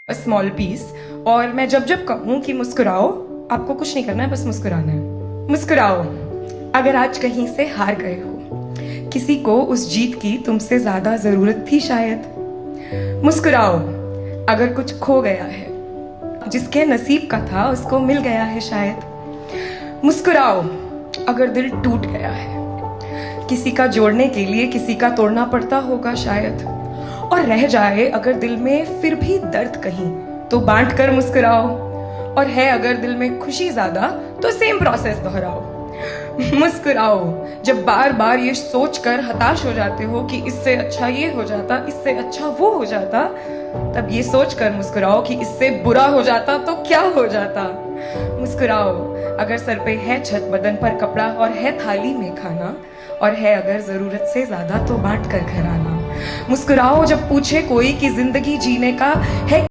Small piece. और मैं जब जब कहूं कि मुस्कुराओ, आपको कुछ नहीं करना है, बस मुस्कुराना है। मुस्कुराओ अगर आज कहीं से हार गए हो, किसी को उस जीत की तुमसे ज्यादा जरूरत थी शायद। मुस्कुराओ अगर कुछ खो गया है, जिसके नसीब का था उसको मिल गया है शायद। मुस्कुराओ अगर दिल टूट गया है, किसी का जोड़ने के लिए किसी का तोड़ना पड़ता होगा शायद। और रह जाए अगर दिल में फिर भी दर्द कहीं, तो बांट कर मुस्कुराओ। और है अगर दिल में खुशी ज्यादा, तो सेम प्रोसेस दोहराओ। मुस्कुराओ जब बार बार ये सोच कर हताश हो जाते हो कि इससे अच्छा ये हो जाता, इससे अच्छा वो हो जाता, तब ये सोच कर मुस्कुराओ कि इससे बुरा हो जाता तो क्या हो जाता। मुस्कुराओ अगर सर पे है छत, बदन पर कपड़ा और है थाली में खाना, और है अगर जरूरत से ज्यादा तो बांट कर घर आना। मुस्कुराओ जब पूछे कोई कि जिंदगी जीने का है